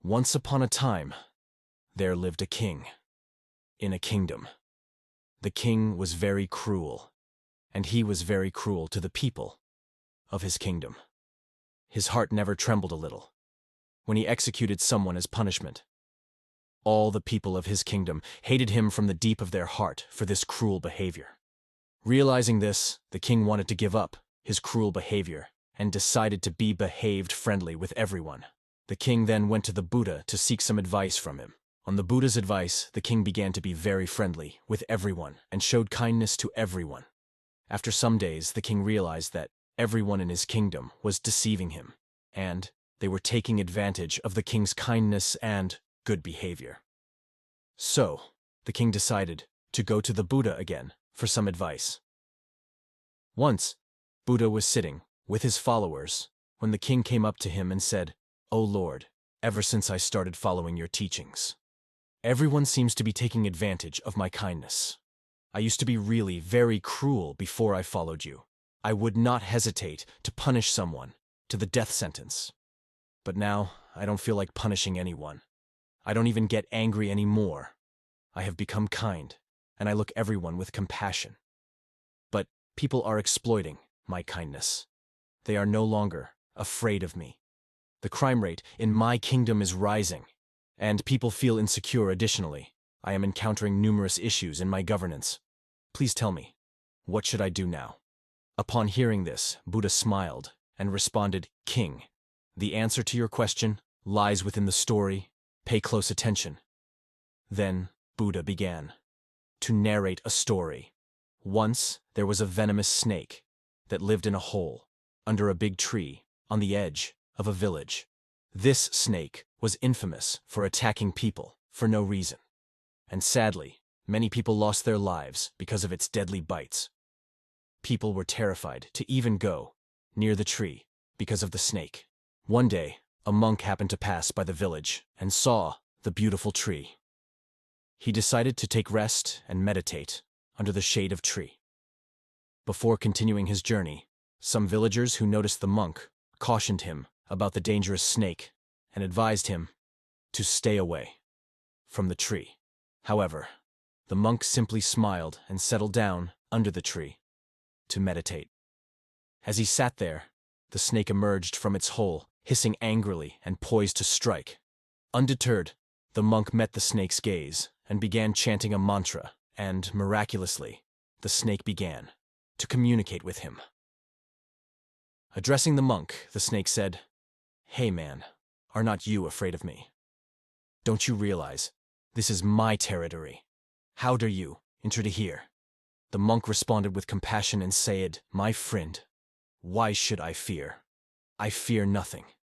Once upon a time, there lived a king in a kingdom. The king was very cruel, and he was very cruel to the people of his kingdom. His heart never trembled a little when he executed someone as punishment. All the people of his kingdom hated him from the deep of their heart for this cruel behavior. Realizing this, the king wanted to give up his cruel behavior and decided to be behaved friendly with everyone. The king then went to the Buddha to seek some advice from him. On the Buddha's advice, the king began to be very friendly with everyone and showed kindness to everyone. After some days, the king realized that everyone in his kingdom was deceiving him, and they were taking advantage of the king's kindness and good behavior. So, the king decided to go to the Buddha again for some advice. Once, Buddha was sitting with his followers when the king came up to him and said, "O Lord, ever since I started following your teachings, everyone seems to be taking advantage of my kindness. I used to be really very cruel before I followed you. I would not hesitate to punish someone to the death sentence. But now, I don't feel like punishing anyone. I don't even get angry anymore. I have become kind, and I look everyone with compassion. But people are exploiting my kindness. They are no longer afraid of me. The crime rate in my kingdom is rising, and people feel insecure. Additionally, I am encountering numerous issues in my governance. Please tell me, what should I do now?" Upon hearing this, Buddha smiled and responded, "King, the answer to your question lies within the story. Pay close attention." Then Buddha began to narrate a story. Once there was a venomous snake that lived in a hole under a big tree on the edge of a village. This snake was infamous for attacking people for no reason, and sadly, many people lost their lives because of its deadly bites. People were terrified to even go near the tree because of the snake. One day, a monk happened to pass by the village and saw the beautiful tree. He decided to take rest and meditate under the shade of tree. Before continuing his journey, some villagers who noticed the monk cautioned him about the dangerous snake and advised him to stay away from the tree. However, the monk simply smiled and settled down under the tree to meditate. As he sat there, the snake emerged from its hole, hissing angrily and poised to strike. Undeterred, the monk met the snake's gaze and began chanting a mantra, and miraculously, the snake began to communicate with him. Addressing the monk, the snake said, "Hey man, are not you afraid of me? Don't you realize this is my territory? How dare you enter here?" The monk responded with compassion and said, "My friend, why should I fear? I fear nothing.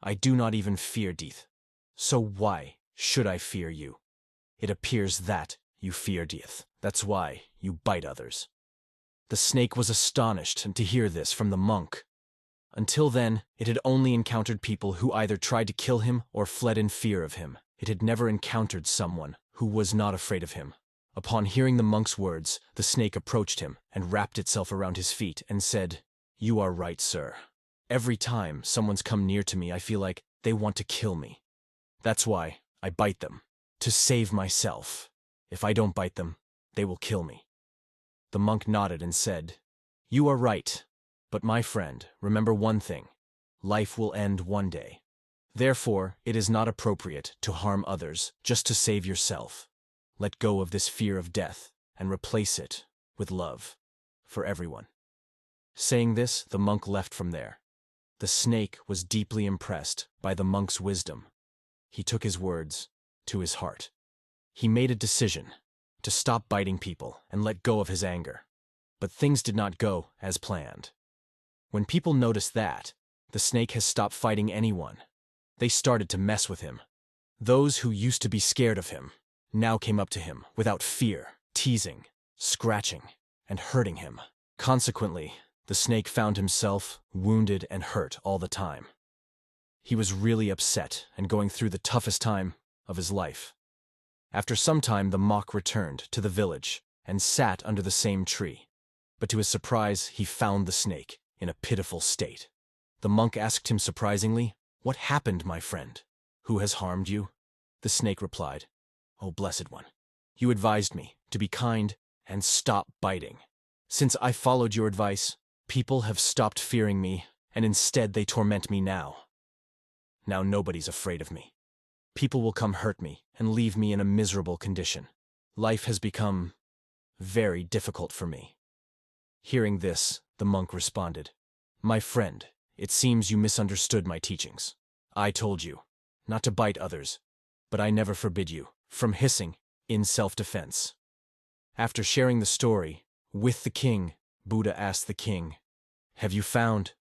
I do not even fear death. So why should I fear you? It appears that you fear death. That's why you bite others." The snake was astonished to hear this from the monk. Until then, it had only encountered people who either tried to kill him or fled in fear of him. It had never encountered someone who was not afraid of him. Upon hearing the monk's words, the snake approached him and wrapped itself around his feet and said, "You are right, sir. Every time someone's come near to me, I feel like they want to kill me. That's why I bite them, to save myself. If I don't bite them, they will kill me." The monk nodded and said, "You are right, but my friend, remember one thing. Life will end one day. Therefore, it is not appropriate to harm others just to save yourself. Let go of this fear of death and replace it with love for everyone." Saying this, the monk left from there. The snake was deeply impressed by the monk's wisdom. He took his words to his heart. He made a decision to stop biting people and let go of his anger. But things did not go as planned. When people noticed that the snake has stopped fighting anyone, they started to mess with him. Those who used to be scared of him now came up to him without fear, teasing, scratching, and hurting him. Consequently, the snake found himself wounded and hurt all the time. He was really upset and going through the toughest time of his life. After some time, the monk returned to the village and sat under the same tree. But to his surprise, he found the snake in a pitiful state. The monk asked him surprisingly, "What happened, my friend? Who has harmed you? The snake replied, O Blessed One, you advised me to be kind and stop biting. Since I followed your advice, people have stopped fearing me, and instead they torment me now. Now nobody's afraid of me. People will come hurt me and leave me in a miserable condition. Life has become very difficult for me. Hearing this, the monk responded, My friend, it seems you misunderstood my teachings. I told you not to bite others, but I never forbid you from hissing in self-defense. After sharing the story with the king, Buddha asked the king, Have you found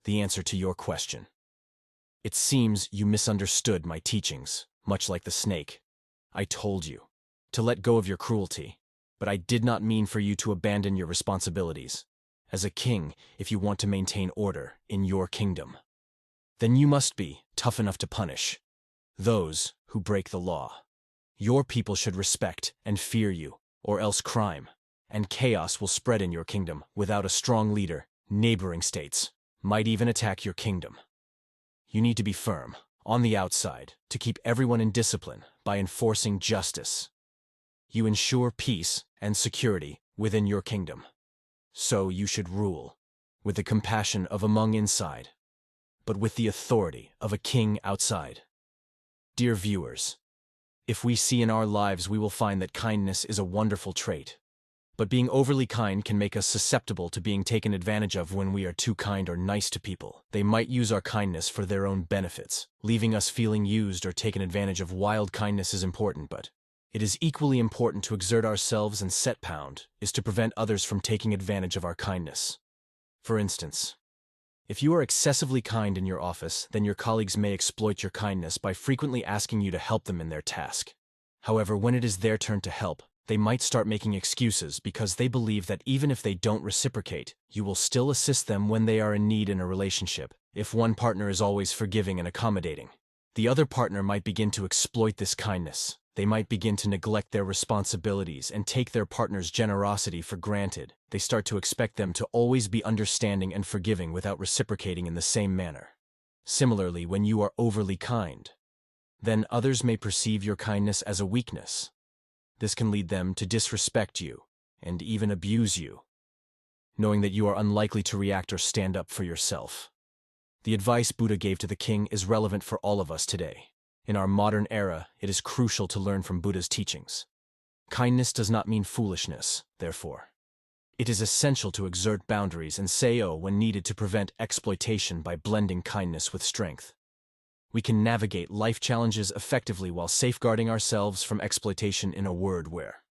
the answer to your question? It seems you misunderstood my teachings, much like the snake. I told you to let go of your cruelty, but I did not mean for you to abandon your responsibilities. As a king, if you want to maintain order in your kingdom, then you must be tough enough to punish those who break the law. Your people should respect and fear you, or else crime and chaos will spread in your kingdom. Without a strong leader, neighboring states might even attack your kingdom. You need to be firm on the outside to keep everyone in discipline by enforcing justice. You ensure peace and security within your kingdom. So you should rule with the compassion of a monk inside, but with the authority of a king outside. Dear viewers, if we see in our lives, we will find that kindness is a wonderful trait. But being overly kind can make us susceptible to being taken advantage of when we are too kind or nice to people. They might use our kindness for their own benefits, leaving us feeling used or taken advantage of. Wild kindness is important, but it is equally important to exert ourselves and set pound is to prevent others from taking advantage of our kindness. For instance, if you are excessively kind in your office, then your colleagues may exploit your kindness by frequently asking you to help them in their task. However, when it is their turn to help, they might start making excuses because they believe that even if they don't reciprocate, you will still assist them when they are in need in a relationship. If one partner is always forgiving and accommodating, the other partner might begin to exploit this kindness. They might begin to neglect their responsibilities and take their partner's generosity for granted. They start to expect them to always be understanding and forgiving without reciprocating in the same manner. Similarly, when you are overly kind, then others may perceive your kindness as a weakness. This can lead them to disrespect you and even abuse you, knowing that you are unlikely to react or stand up for yourself. The advice Buddha gave to the king is relevant for all of us today. In our modern era, it is crucial to learn from Buddha's teachings. Kindness does not mean foolishness, therefore. It is essential to exert boundaries and say "oh" when needed to prevent exploitation by blending kindness with strength. We can navigate life challenges effectively while safeguarding ourselves from exploitation in a world where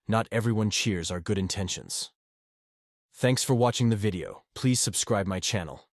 not everyone cheers our good intentions. Thanks for watching the video. Please subscribe my channel.